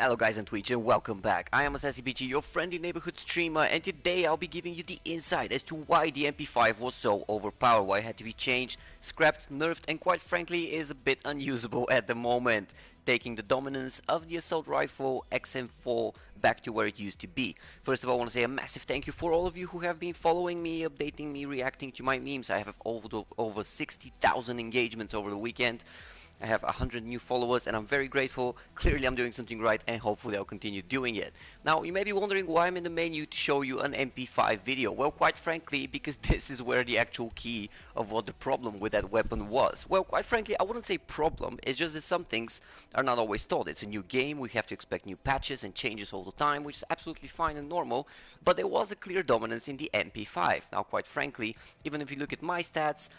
Hello guys on Twitch and welcome back. I am AssassinBG, your friendly neighborhood streamer, and today I'll be giving you the insight as to why the MP5 was so overpowered, why it had to be changed, scrapped, nerfed, and quite frankly is a bit unusable at the moment, taking the dominance of the assault rifle XM4 back to where it used to be. First of all, I want to say a massive thank you for all of you who have been following me, updating me, reacting to my memes. I have over 60,000 engagements over the weekend. I have 100 new followers and I'm very grateful. Clearly I'm doing something right and hopefully I'll continue doing it. Now you may be wondering why I'm in the menu to show you an MP5 video. Well, quite frankly, because this is where the actual key of what the problem with that weapon was. Well, quite frankly, I wouldn't say problem, it's just that some things are not always taught. It's a new game, we have to expect new patches and changes all the time, which is absolutely fine and normal, but there was a clear dominance in the MP5. Now quite frankly, even if you look at my stats,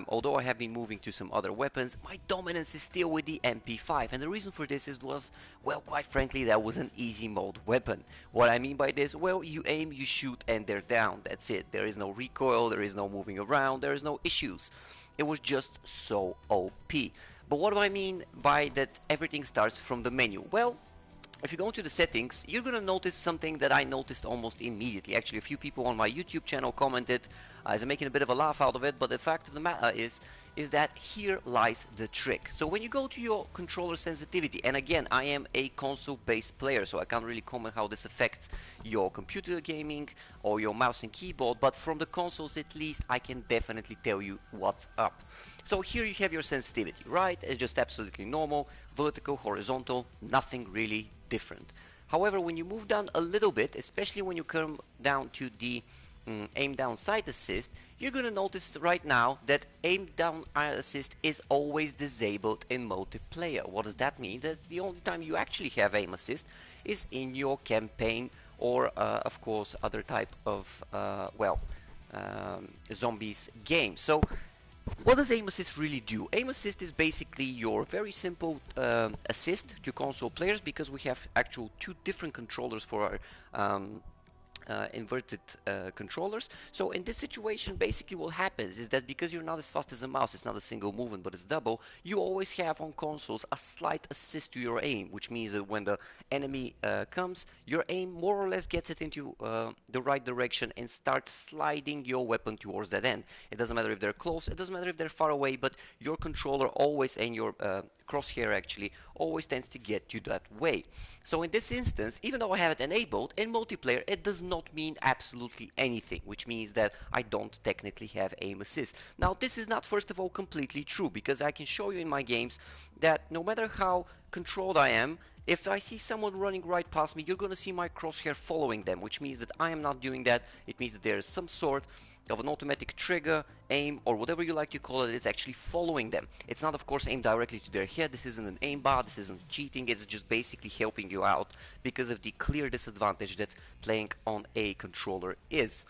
although I have been moving to some other weapons, my dominance is still with the MP5, and the reason for this was, well, quite frankly, that was an easy mode weapon. What I mean by this, well, you aim, you shoot, and they're down. That's it. There is no recoil, there is no moving around, there is no issues. It was just so OP. But what do I mean by that everything starts from the menu? Well, if you go into the settings, you're gonna notice something that I noticed almost immediately. Actually, a few people on my YouTube channel commented as I'm making a bit of a laugh out of it, but the fact of the matter is that here lies the trick. So when you go to your controller sensitivity, and again, I am a console-based player, so I can't really comment how this affects your computer gaming or your mouse and keyboard, but from the consoles at least, I can definitely tell you what's up. So here you have your sensitivity, right? It's just absolutely normal, vertical, horizontal, nothing really different. However, when you move down a little bit, especially when you come down to the aim down sight assist, you're gonna notice right now that aim down assist is always disabled in multiplayer. What does that mean? That the only time you actually have aim assist is in your campaign or of course other type of zombies game. So what does aim assist really do? Aim assist is basically your very simple assist to console players, because we have actual two different controllers for our inverted controllers. So in this situation, basically what happens is that because you're not as fast as a mouse, it's not a single movement but it's double, you always have on consoles a slight assist to your aim, which means that when the enemy comes, your aim more or less gets it into the right direction and starts sliding your weapon towards that end. It doesn't matter if they're close, it doesn't matter if they're far away, but your controller always, and your crosshair actually, always tends to get you that way. So in this instance, even though I have it enabled, in multiplayer it does not mean absolutely anything, which means that I don't technically have aim assist. Now this is not, first of all, completely true, because I can show you in my games that no matter how controlled I am, if I see someone running right past me, you're gonna see my crosshair following them, which means that I am not doing that. It means that there is some sort of an automatic trigger, aim, or whatever you like to call it. It's actually following them. It's not, of course, aimed directly to their head. This isn't an aimbot, this isn't cheating, it's just basically helping you out because of the clear disadvantage that playing on a controller is.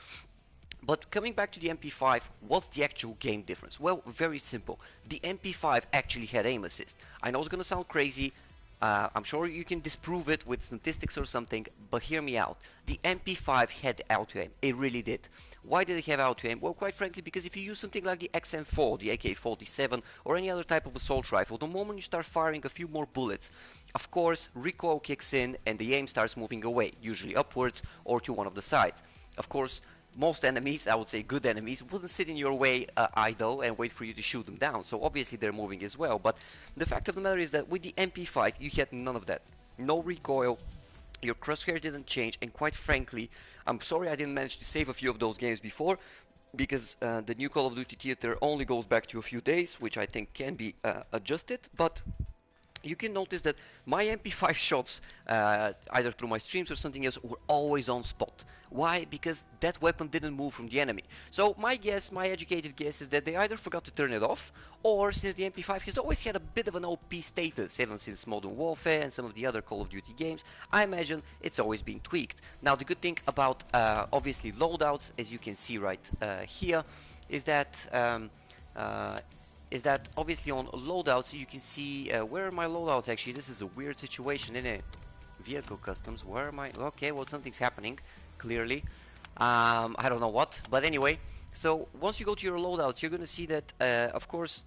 But coming back to the MP5, what's the actual game difference? Well, very simple. The MP5 actually had aim assist. I know it's gonna sound crazy, I'm sure you can disprove it with statistics or something, but hear me out. The MP5 had auto-aim. It really did. Why did it have auto-aim? Well, quite frankly, because if you use something like the XM4, the AK-47, or any other type of assault rifle, the moment you start firing a few more bullets, of course, recoil kicks in and the aim starts moving away, usually upwards or to one of the sides. Of course, most enemies, I would say good enemies, wouldn't sit in your way idle and wait for you to shoot them down. So obviously they're moving as well. But the fact of the matter is that with the MP5, you had none of that. No recoil. Your crosshair didn't change, and quite frankly, I'm sorry I didn't manage to save a few of those games before, because the new Call of Duty Theater only goes back to a few days, which I think can be adjusted, but you can notice that my MP5 shots, either through my streams or something else, were always on spot. Why? Because that weapon didn't move from the enemy. So my guess, my educated guess, is that they either forgot to turn it off, or since the MP5 has always had a bit of an OP status, even since Modern Warfare and some of the other Call of Duty games, I imagine it's always been tweaked. Now the good thing about, obviously, loadouts, as you can see right here, is that obviously on loadouts you can see where are my loadouts. Actually, this is a weird situation in a vehicle customs. Where am I? Okay, well, something's happening clearly. I don't know what, but anyway, so once you go to your loadouts, you're gonna see that of course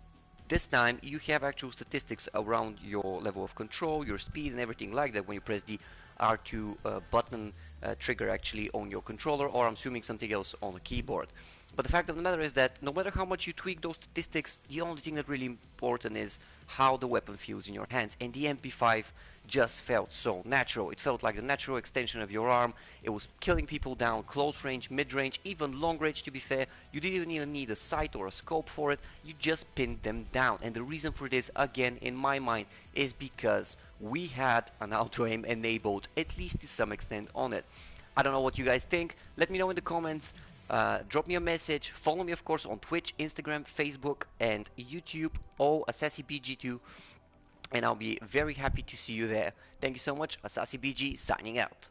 This time you have actual statistics around your level of control, your speed and everything like that when you press the R2 button trigger actually on your controller, or I'm assuming something else on the keyboard. But the fact of the matter is that no matter how much you tweak those statistics, the only thing that really important is how the weapon feels in your hands. And the MP5 just felt so natural. It felt like the natural extension of your arm. It was killing people down close range, mid range, even long range to be fair. You didn't even need a sight or a scope for it. You just pinned them down. And the reason for this, again, in my mind, is because we had an auto aim enabled, at least to some extent, on it. I don't know what you guys think. Let me know in the comments. Drop me a message. Follow me, of course, on Twitch, Instagram, Facebook, and YouTube, all AssassinBG2, and I'll be very happy to see you there. Thank you so much. AssassinBG signing out.